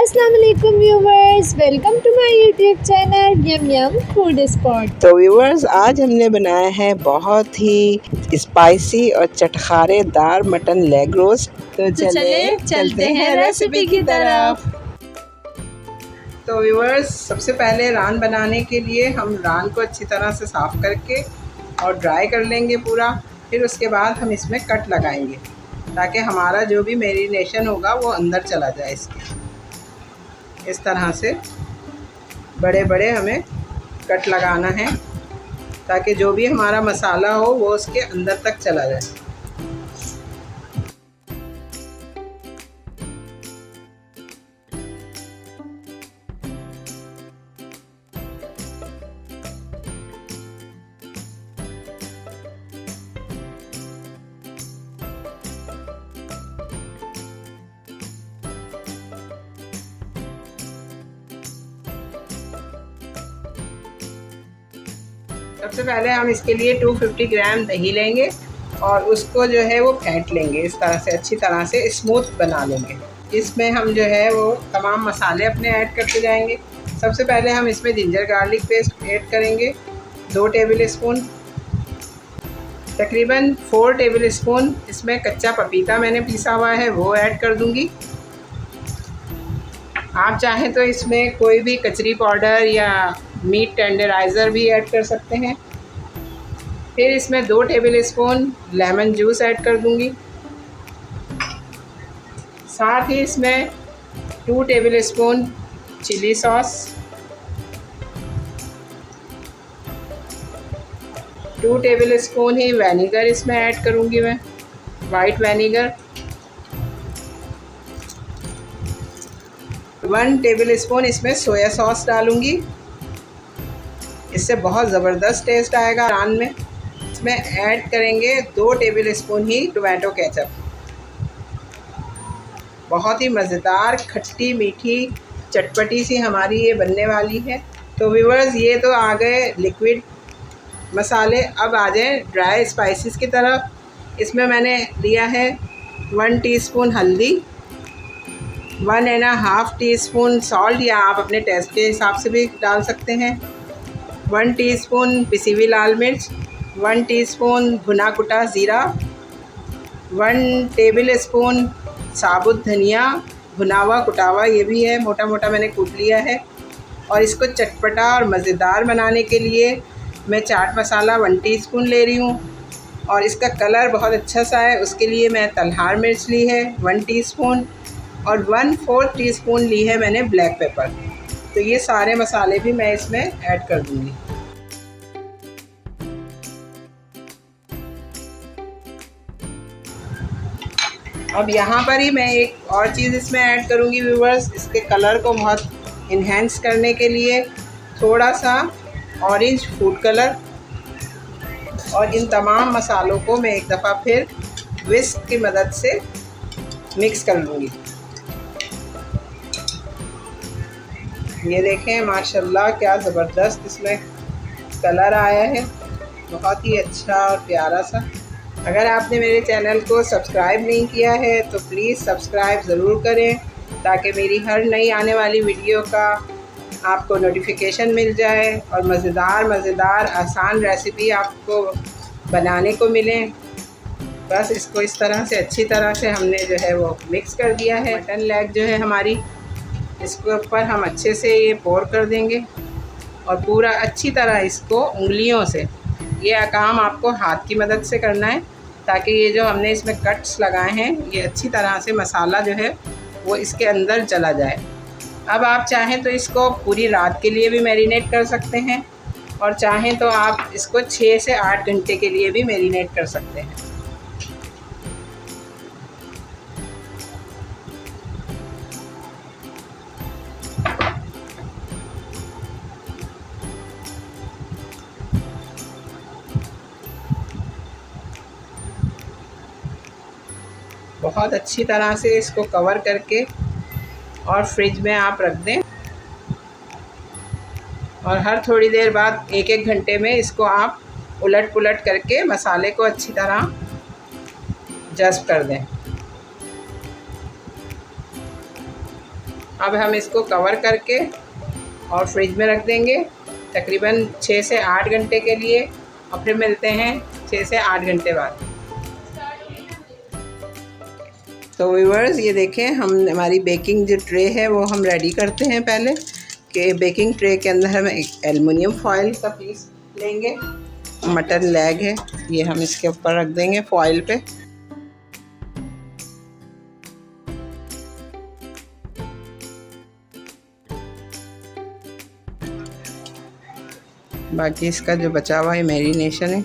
अस्सलाम वालेकुम viewers, welcome to my YouTube channel yum yum food spot. तो viewers, आज हमने बनाया है बहुत ही स्पाइसी और चटखारेदार मटन लेग रोस्ट। तो चलते हैं रेसिपी की तरफ। तो व्यूवर्स, सबसे पहले रान बनाने के लिए हम रान को अच्छी तरह से साफ़ करके और ड्राई कर लेंगे पूरा। फिर उसके बाद हम इसमें कट लगाएंगे ताकि हमारा जो भी मैरिनेशन होगा वो अंदर चला जाए। इसके इस तरह से बड़े बड़े हमें कट लगाना है ताकि जो भी हमारा मसाला हो वो उसके अंदर तक चला जाए। सबसे पहले हम इसके लिए 250 ग्राम दही लेंगे और उसको जो है वो फेंट लेंगे। इस तरह से अच्छी तरह से स्मूथ बना लेंगे। इसमें हम जो है वो तमाम मसाले अपने ऐड करते जाएंगे। सबसे पहले हम इसमें जिंजर गार्लिक पेस्ट ऐड करेंगे 2 टेबल स्पून। तकरीबन 4 टेबल स्पून इसमें कच्चा पपीता मैंने पीसा हुआ है वो ऐड कर दूँगी। आप चाहें तो इसमें कोई भी कचरी पाउडर या मीट टेंडराइज़र भी ऐड कर सकते हैं। फिर इसमें 2 tablespoon lemon juice add कर दूंगी। साथ ही इसमें 2 tablespoon chilli sauce, 2 tablespoon ही विनेगर इसमें ऐड करूंगी मैं, वाइट विनेगर। 1 टेबल स्पून इसमें सोया सॉस डालूंगी। इससे बहुत ज़बरदस्त टेस्ट आएगा रान में। इसमें ऐड करेंगे 2 टेबल स्पून ही टोमेटो केचप। बहुत ही मज़ेदार खट्टी मीठी चटपटी सी हमारी ये बनने वाली है। तो व्यूअर्स, ये तो आ गए लिक्विड मसाले। अब आ जाए ड्राई स्पाइसेस की तरफ। इसमें मैंने लिया है 1 टीस्पून हल्दी, 1.5 टीस्पून सॉल्ट या आप अपने टेस्ट के हिसाब से भी डाल सकते हैं, 1 टीस्पून पिसी हुई लाल मिर्च, 1 टीस्पून भुना कुटा ज़ीरा, 1 टेबल स्पून साबुत धनिया भुना हुआ कुटा हुआ, ये भी है मोटा मोटा मैंने कूट लिया है। और इसको चटपटा और मज़ेदार बनाने के लिए मैं चाट मसाला 1 टीस्पून ले रही हूँ और इसका कलर बहुत अच्छा सा है, उसके लिए मैं तलहार मिर्च ली है 1 टीस्पून और 1/4 टीस्पून ली है मैंने ब्लैक पेपर। तो ये सारे मसाले भी मैं इसमें ऐड कर दूँगी। अब यहाँ पर ही मैं एक और चीज़ इसमें ऐड करूँगी व्यूवर्स, इसके कलर को बहुत इन्हेंस करने के लिए थोड़ा सा ऑरेंज फूड कलर। और इन तमाम मसालों को मैं एक दफ़ा फिर विस्क की मदद से मिक्स कर लूँगी। ये देखें माशाल्लाह क्या ज़बरदस्त इसमें कलर आया है, बहुत ही अच्छा और प्यारा सा। अगर आपने मेरे चैनल को सब्सक्राइब नहीं किया है तो प्लीज़ सब्सक्राइब ज़रूर करें ताकि मेरी हर नई आने वाली वीडियो का आपको नोटिफिकेशन मिल जाए और मज़ेदार आसान रेसिपी आपको बनाने को मिले। बस इसको इस तरह से अच्छी तरह से हमने जो है वो मिक्स कर दिया है। मटन लेग जो है हमारी, इसके ऊपर हम अच्छे से ये पोर कर देंगे और पूरा अच्छी तरह इसको उंगलियों से, ये काम आपको हाथ की मदद से करना है ताकि ये जो हमने इसमें कट्स लगाए हैं ये अच्छी तरह से मसाला जो है वो इसके अंदर चला जाए। अब आप चाहें तो इसको पूरी रात के लिए भी मैरिनेट कर सकते हैं और चाहें तो आप इसको 6 से 8 घंटे के लिए भी मैरिनेट कर सकते हैं। बहुत अच्छी तरह से इसको कवर करके और फ्रिज में आप रख दें और हर थोड़ी देर बाद 1-1 घंटे में इसको आप उलट पुलट करके मसाले को अच्छी तरह जज़्ब कर दें। अब हम इसको कवर करके और फ्रिज में रख देंगे तकरीबन 6 से 8 घंटे के लिए, और फिर मिलते हैं 6 से 8 घंटे बाद। तो व्यूअर्स ये देखें, हमारी बेकिंग जो ट्रे है वो हम रेडी करते हैं पहले। कि बेकिंग ट्रे के अंदर हम एक एलुमिनियम फॉइल का पीस लेंगे, मटन लेग है, ये हम इसके ऊपर रख देंगे फॉइल पे। बाकी इसका जो बचा हुआ है मैरिनेशन है,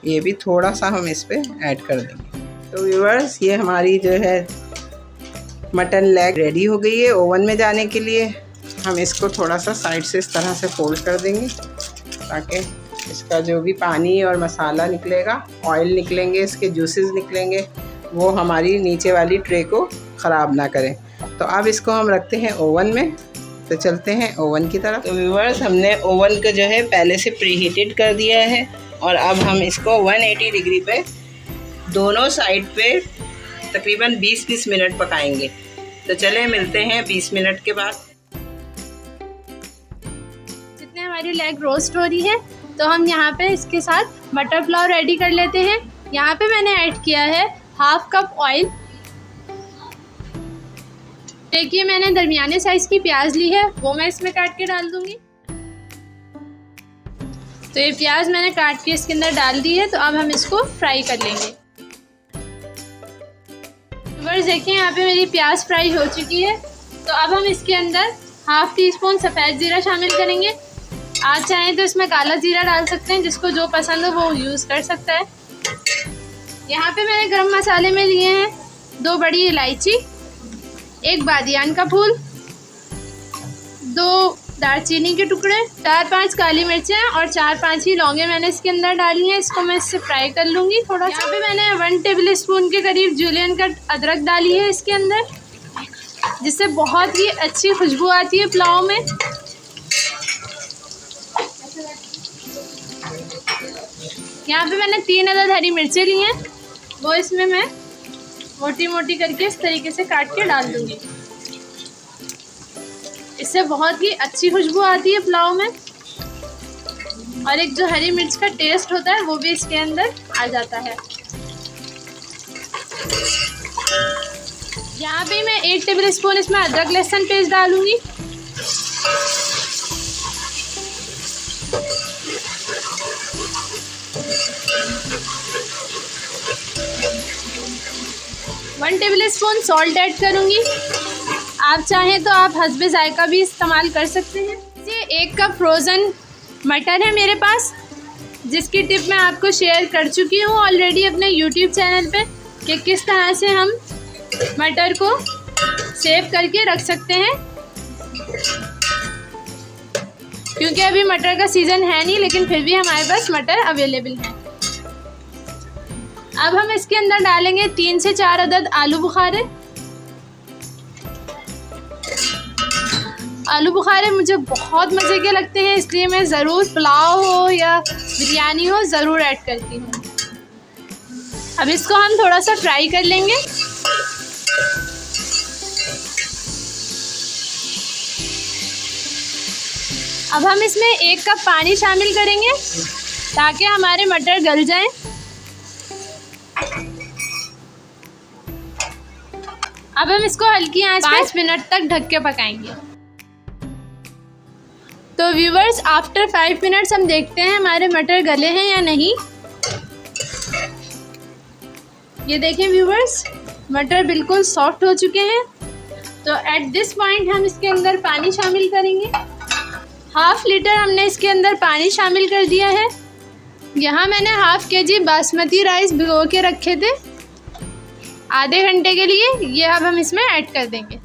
ये भी थोड़ा सा हम इस पे ऐड कर देंगे। तो व्यूअर्स ये हमारी जो है मटन लेग रेडी हो गई है ओवन में जाने के लिए। हम इसको थोड़ा सा साइड से इस तरह से फोल्ड कर देंगे ताकि इसका जो भी पानी और मसाला निकलेगा, ऑयल निकलेंगे, इसके जूसेस निकलेंगे, वो हमारी नीचे वाली ट्रे को ख़राब ना करें। तो अब इसको हम रखते हैं ओवन में। तो चलते हैं ओवन की तरफ। तो व्यूअर्स हमने ओवन को जो है पहले से प्रीहीटेड कर दिया है, और अब हम इसको 180 डिग्री पे दोनों साइड पे तकरीबन 20-20 मिनट पकाएंगे। तो चले मिलते हैं 20 मिनट के बाद। जितने हमारी लेग रोस्ट हो रही है, तो हम यहाँ पे इसके साथ मटर पुलाव रेडी कर लेते हैं। यहाँ पे मैंने ऐड किया है 1/2 कप ऑयल। देखिए मैंने दरमियाने साइज़ की प्याज ली है, वो मैं इसमें काट के डाल दूँगी। तो ये प्याज मैंने काट के इसके अंदर डाल दी है। तो अब हम इसको फ्राई कर लेंगे। व्यूअर्स देखिए यहाँ पे मेरी प्याज फ्राई हो चुकी है। तो अब हम इसके अंदर 1/2 टीस्पून सफ़ेद ज़ीरा शामिल करेंगे। आप चाहें तो इसमें काला ज़ीरा डाल सकते हैं, जिसको जो पसंद हो वो यूज़ कर सकता है। यहाँ पे मैंने गरम मसाले में लिए हैं 2 बड़ी इलायची, 1 बादियान का फूल, 2 दालचीनी के टुकड़े, 4-5 काली मिर्चें और 4-5 ही लौंगे मैंने इसके अंदर डाली हैं। इसको मैं इससे फ्राई कर लूँगी थोड़ा सा। यहाँ पे मैंने 1 टेबल स्पून के करीब जूलियन कट अदरक डाली है इसके अंदर, जिससे बहुत ही अच्छी खुशबू आती है पुलाव में। यहाँ पे मैंने 3 अदद हरी मिर्चें ली हैं, वो इसमें मैं मोटी मोटी करके इस तरीके से काट के डाल दूँगी। इससे बहुत ही अच्छी खुशबू आती है पुलाव में, और एक जो हरी मिर्च का टेस्ट होता है वो भी इसके अंदर आ जाता है। यहाँ पे मैं 1 टेबल स्पून इसमें अदरक लहसुन पेस्ट डालूंगी। One table spoon salt add करूँगी। आप चाहें तो आप हस्बे जायका भी इस्तेमाल कर सकते हैं। ये 1 कप फ्रोज़न मटर है मेरे पास, जिसकी टिप मैं आपको शेयर कर चुकी हूँ ऑलरेडी अपने यूट्यूब चैनल पे, कि किस तरह से हम मटर को सेव करके रख सकते हैं। क्योंकि अभी मटर का सीज़न है नहीं, लेकिन फिर भी हमारे पास मटर अवेलेबल है। अब हम इसके अंदर डालेंगे 3 से 4 अदद आलू बुखारे। आलू बुखारे मुझे बहुत मज़े के लगते हैं, इसलिए मैं ज़रूर पुलाव हो या बिरयानी हो ज़रूर ऐड करती हूँ। अब इसको हम थोड़ा सा फ्राई कर लेंगे। अब हम इसमें 1 कप पानी शामिल करेंगे ताकि हमारे मटर गल जाएं। अब हम इसको हल्की आंच पे 5 मिनट तक ढक के पकाएंगे। तो व्यूवर्स आफ्टर 5 मिनट्स हम देखते हैं हमारे मटर गले हैं या नहीं। ये देखें व्यूवर्स, मटर बिल्कुल सॉफ्ट हो चुके हैं। तो एट दिस पॉइंट हम इसके अंदर पानी शामिल करेंगे। 1/2 लीटर हमने इसके अंदर पानी शामिल कर दिया है। यहाँ मैंने 1/2 kg बासमती राइस भिगो के रखे थे आधे घंटे के लिए, ये अब हम इसमें ऐड कर देंगे।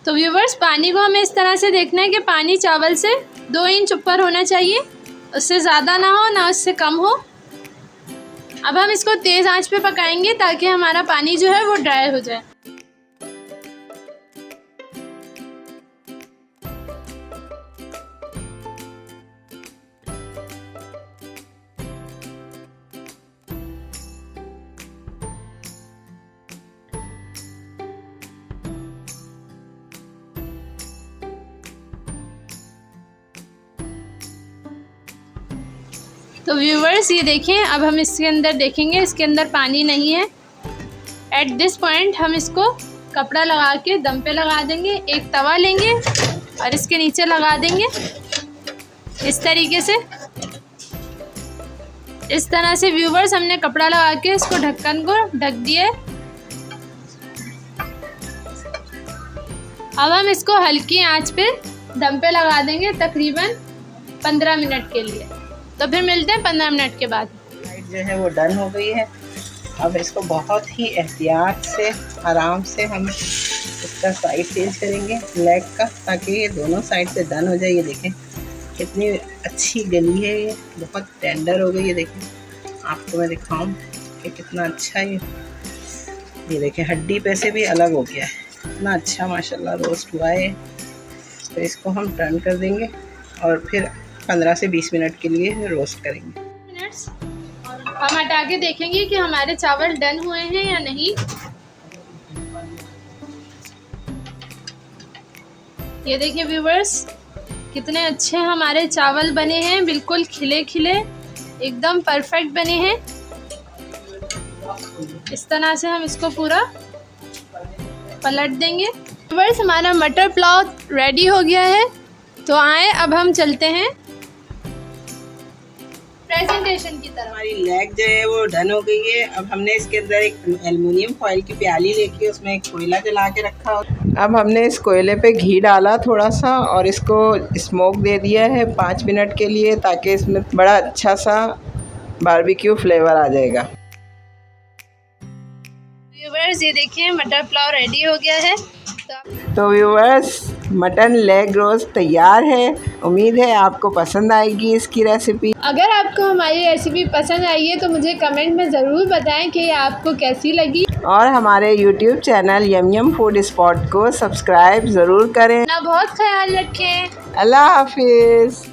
तो व्यूवर्स पानी को हमें इस तरह से देखना है कि पानी चावल से 2 इंच ऊपर होना चाहिए, उससे ज़्यादा ना हो ना उससे कम हो। अब हम इसको तेज़ आंच पे पकाएंगे ताकि हमारा पानी जो है वो ड्राई हो जाए। तो व्यूवर्स ये देखें, अब हम इसके अंदर देखेंगे, इसके अंदर पानी नहीं है। एट दिस पॉइंट हम इसको कपड़ा लगा के दम पे लगा देंगे। एक तवा लेंगे और इसके नीचे लगा देंगे इस तरीके से। इस तरह से व्यूवर्स हमने कपड़ा लगा के इसको ढक्कन को ढक दिए। अब हम इसको हल्की आंच पे दम पे लगा देंगे तकरीबन 15 मिनट के लिए। तो फिर मिलते हैं 15 मिनट के बाद। साइड जो है वो डन हो गई है। अब इसको बहुत ही एहतियात से आराम से हम इसका साइड चेंज करेंगे लेग का, ताकि ये दोनों साइड से डन हो जाए। ये देखें कितनी अच्छी गली है, ये बहुत टेंडर हो गई। ये देखें, आपको मैं दिखाऊं कि कितना अच्छा ये देखें हड्डी पे से भी अलग हो गया है। इतना अच्छा माशाल्लाह रोस्ट हुआ है। तो इसको हम टर्न कर देंगे और फिर 15 से 20 मिनट के लिए रोस्ट करेंगे। हम हटा के देखेंगे कि हमारे चावल डन हुए हैं या नहीं। ये देखिए व्यूवर्स, कितने अच्छे हमारे चावल बने हैं, बिल्कुल खिले खिले, एकदम परफेक्ट बने हैं। इस तरह से हम इसको पूरा पलट देंगे। व्यूवर्स, हमारा मटर पुलाव रेडी हो गया है। तो आए अब हम चलते हैं प्रेजेंटेशन की तरफ। हमारी लेग जो है वो डन हो गई है। अब हमने इसके अंदर एक एल्युमिनियम फॉइल की प्याली लेके उसमें एक कोयला जला के रखा। अब हमने इस कोयले पे घी डाला थोड़ा सा और इसको स्मोक दे दिया है 5 मिनट के लिए, ताकि इसमें बड़ा अच्छा सा बारबेक्यू फ्लेवर आ जाएगा। व्यूवर्स, ये देखिए मटर पुलाव रेडी हो गया है। तो व्यूवर्स, मटन लेग रोस्ट तैयार है। उम्मीद है आपको पसंद आएगी इसकी रेसिपी। अगर आपको हमारी रेसिपी पसंद आई है तो मुझे कमेंट में ज़रूर बताएं कि आपको कैसी लगी। और हमारे YouTube channel yum yum food spot को सब्सक्राइब ज़रूर करें। अपना बहुत ख्याल रखें। अल्लाह हाफिज़।